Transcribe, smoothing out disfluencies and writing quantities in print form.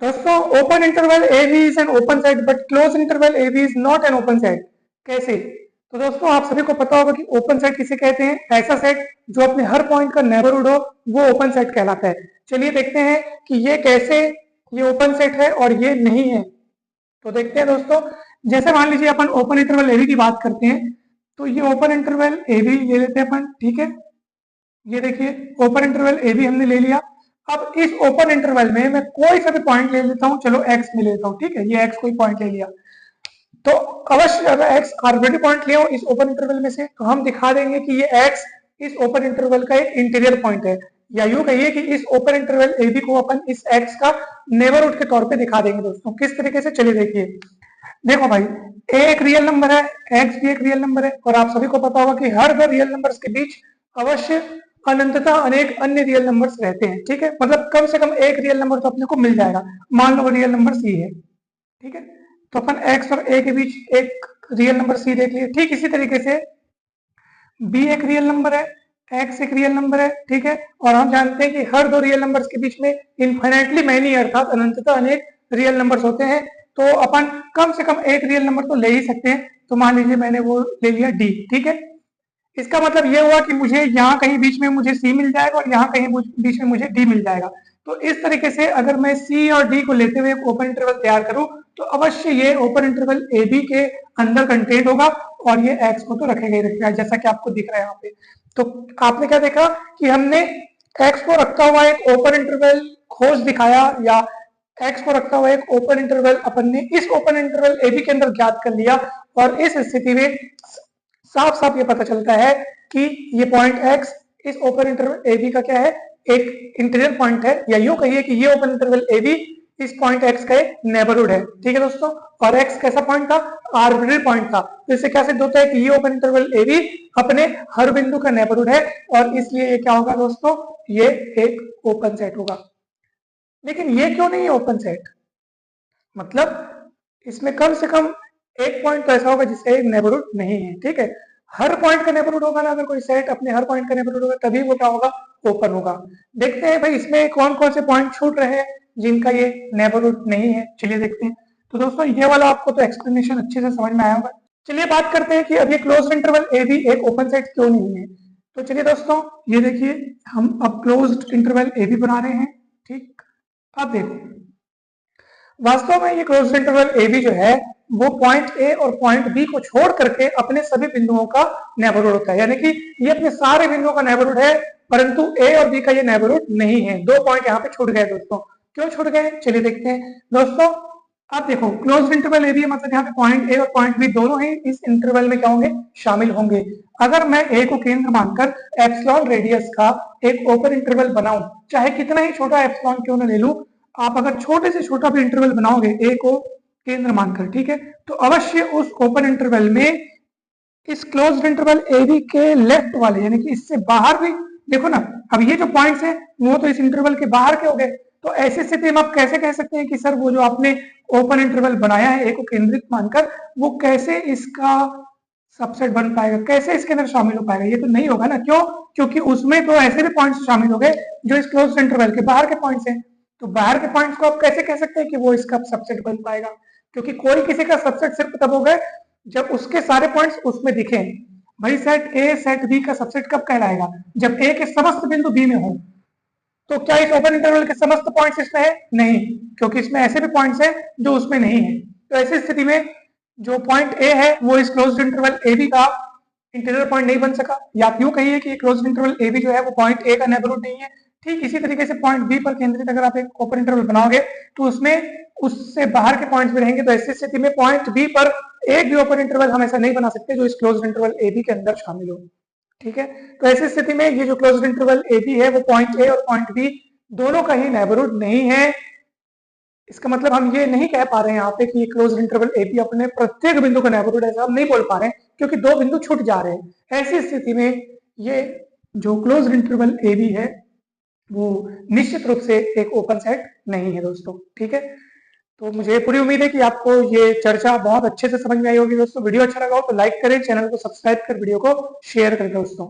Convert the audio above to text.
दोस्तों open interval A B is an open set but close interval A B is not an open set. कैसे? तो दोस्तों आप सभी को पता होगा कि ओपन सेट किसे कहते हैं, ऐसा सेट जो अपने हर पॉइंट का नेबरहुड हो वो ओपन सेट कहलाता है। चलिए देखते हैं कि ये कैसे ये ओपन सेट है और ये नहीं है। तो देखते हैं दोस्तों, जैसे मान लीजिए अपन ओपन इंटरवल ए बी की बात करते हैं, तो ये ओपन इंटरवल ए बी ले लेते हैं अपन, ठीक है। ये देखिए ओपन इंटरवल ए बी हमने ले लिया। अब इस ओपन इंटरवल में मैं कोई सा भी पॉइंट ले लेता हूं, चलो एक्स में लेता हूं, ठीक है, ये एक्स कोई पॉइंट ले लिया। तो अवश्य अगर एक्स आर्बिट्रेरी पॉइंट ले इस ओपन इंटरवल में से, तो हम दिखा देंगे कि ये एक्स इस ओपन इंटरवल का एक इंटीरियर पॉइंट है, या यूं कहिए कि इस ओपन इंटरवल ए बी को अपन इस एक्स का नेबरहुड के तौर पे दिखा देंगे। दोस्तों किस तरीके से, चलिए देखिए। देखो भाई, ए एक रियल नंबर है, एक्स भी एक रियल नंबर है, और आप सभी को पता होगा कि हर दो रियल नंबर्स के बीच अवश्य अनंतता अनेक अन्य रियल नंबर्स रहते हैं, ठीक है। मतलब कम से कम एक रियल नंबर तो अपने को मिल जाएगा। मान लो रियल नंबर सी है, ठीक है, तो अपन एक्स और ए के बीच एक रियल नंबर सी देख लिए। ठीक इसी तरीके से बी एक रियल नंबर है, एक्स एक रियल नंबर है, ठीक है, और हम जानते हैं कि हर दो रियल नंबर्स के बीच में इनफाइनाइटली मैनी अर्थात अनंतता अनेक रियल नंबर्स होते हैं। तो अपन कम से कम एक रियल नंबर तो ले ही सकते हैं। तो मान लीजिए मैंने वो ले लिया डी, ठीक है। इसका मतलब ये हुआ कि मुझे यहाँ कहीं बीच में मुझे सी मिल जाएगा और यहाँ कहीं बीच में मुझे डी मिल जाएगा। तो इस तरीके से अगर मैं सी और डी को लेते हुए एक ओपन इंटरवल तैयार करूं, तो अवश्य ये ओपन इंटरवल ए बी के अंदर कंटेंट होगा, और ये एक्स को तो रखेगा ही रखेगा, जैसा कि आपको दिख रहा है यहाँ पे। तो आपने क्या देखा कि हमने एक्स को रखता हुआ एक ओपन इंटरवल खोज दिखाया, या एक्स को रखता हुआ एक ओपन इंटरवल अपन ने इस ओपन इंटरवल ए बी के अंदर ज्ञात कर लिया। और इस स्थिति में साफ साफ ये पता चलता है कि ये पॉइंट एक्स इस ओपन इंटरवल ए बी का क्या है, एक इंटीरियर पॉइंट है, या यूं कहिए कि ये ओपन इंटरवल ए बी इस पॉइंट एक्स का एक नेबरहुड है, ठीक है दोस्तों। और एक्स कैसा पॉइंट था, आर्बिट्रेरी पॉइंट था। तो इससे क्या सिद्ध होता है कि ये ओपन इंटरवल ए बी अपने हर बिंदु का नेबरहुड है, और इसलिए ये क्या होगा दोस्तों, ये एक ओपन सेट होगा। लेकिन ये क्यों नहीं है ओपन सेट, मतलब इसमें कम से कम एक पॉइंट तो ऐसा होगा जिसका एक नेबरहुड नहीं है, ठीक है। हर पॉइंट का नेबरहुड होगा ना, अगर कोई सेट अपने हर पॉइंट का नेबरहुड होगा तभी वो क्या होगा, ओपन होगा। देखते हैं भाई इसमें कौन कौन से पॉइंट छूट रहे हैं जिनका ये नेबरहुड नहीं है, चलिए देखते हैं। तो दोस्तों ये वाला आपको तो एक्सप्लेनेशन अच्छे से समझ में आया होगा। चलिए बात करते हैं कि अब ये क्लोज इंटरवल ए बी एक ओपन सेट क्यों नहीं है। तो चलिए दोस्तों ये देखिए, हम अब क्लोज इंटरवल ए बी बना रहे हैं, ठीक। अब देखो वास्तव में ये क्लोज इंटरवल ए बी जो है वो पॉइंट ए और पॉइंट बी को छोड़ करके अपने सभी बिंदुओं का नेबरहुड होता है, यानी कि ये अपने सारे बिंदुओं का नेबरहुड है, परंतु ए और बी का ये नेबरहुड नहीं है। दो पॉइंट यहाँ पे छूट गए दोस्तों। क्यों छूट गए, चलिए देखते हैं दोस्तों। अब देखो क्लोज इंटरवल ए बी मतलब यहाँ पे पॉइंट ए और पॉइंट बी दोनों ही इस इंटरवल में क्या होंगे, शामिल होंगे। अगर मैं ए को केंद्र मानकर एप्सिलॉन रेडियस का एक ओपन इंटरवल बनाऊं, चाहे कितना ही छोटा एप्सिलॉन क्यों ना ले लूं, आप अगर छोटे से छोटा भी इंटरवल बनाओगे ए को केंद्र मानकर, ठीक है, तो अवश्य उस ओपन इंटरवल में इस क्लोज्ड इंटरवल ए बी के लेफ्ट वाले यानी कि इससे बाहर भी देखो ना, अब ये जो पॉइंट्स है वो तो इस इंटरवल के बाहर के हो गए। तो ऐसी स्थिति में आप कैसे कह सकते हैं कि सर वो जो आपने ओपन इंटरवल बनाया है ए को केंद्रित मानकर, वो कैसे इसका सबसेट बन पाएगा, कैसे इसके अंदर शामिल हो पाएगा, ये तो नहीं होगा ना। क्यों, क्योंकि उसमें तो ऐसे भी पॉइंट्स शामिल हो गए जो इस क्लोज्ड इंटरवल के बाहर के पॉइंट्स हैं। तो बाहर के पॉइंट्स को आप कैसे कह सकते हैं कि वो इसका सबसेट बन पाएगा, क्योंकि कोई किसी का सबसेट सिर्फ तब होगा जब उसके सारे पॉइंट्स उसमें दिखे। भाई सेट ए सेट बी का सबसेट कब कहलाएगा, जब ए के समस्त बिंदु बी में हो। तो क्या इस ओपन इंटरवल के समस्त पॉइंट्स इसमें है, नहीं, क्योंकि इसमें ऐसे भी पॉइंट्स हैं जो उसमें नहीं है। तो ऐसी स्थिति में जो पॉइंट ए है वो इस क्लोज्ड इंटरवल ए बी का इंटीरियर पॉइंट नहीं बन सका, या आप यूं कहिए कि क्लोज्ड इंटरवल ए बी जो है वो पॉइंट ए का नेबरहुड नहीं है। ठीक इसी तरीके से पॉइंट बी पर केंद्रित अगर आप एक ओपन इंटरवल बनाओगे तो उसमें उससे बाहर के पॉइंट्स भी रहेंगे। तो ऐसी स्थिति में पॉइंट बी पर एक भी ओपन इंटरवल हम ऐसा नहीं बना सकते जो इस क्लोज्ड इंटरवल ए बी के अंदर शामिल हो, ठीक है। तो ऐसी स्थिति में ये जो क्लोज्ड इंटरवल ए बी है वो पॉइंट ए और पॉइंट बी दोनों का ही नेबरहुड नहीं है। इसका मतलब हम ये नहीं कह पा रहे हैं यहाँ पे कि ये क्लोज्ड इंटरवल ए बी अपने प्रत्येक बिंदु का नेबरहुड है, ऐसा हम नहीं बोल पा रहे हैं, क्योंकि दो बिंदु छूट जा रहे हैं। ऐसी स्थिति में ये जो क्लोज्ड इंटरवल ए बी है वो निश्चित रूप से एक ओपन सेट नहीं है दोस्तों, ठीक है। तो मुझे पूरी उम्मीद है कि आपको ये चर्चा बहुत अच्छे से समझ में आई होगी दोस्तों। वीडियो अच्छा लगा हो तो लाइक करें, चैनल को सब्सक्राइब कर वीडियो को शेयर करें दोस्तों।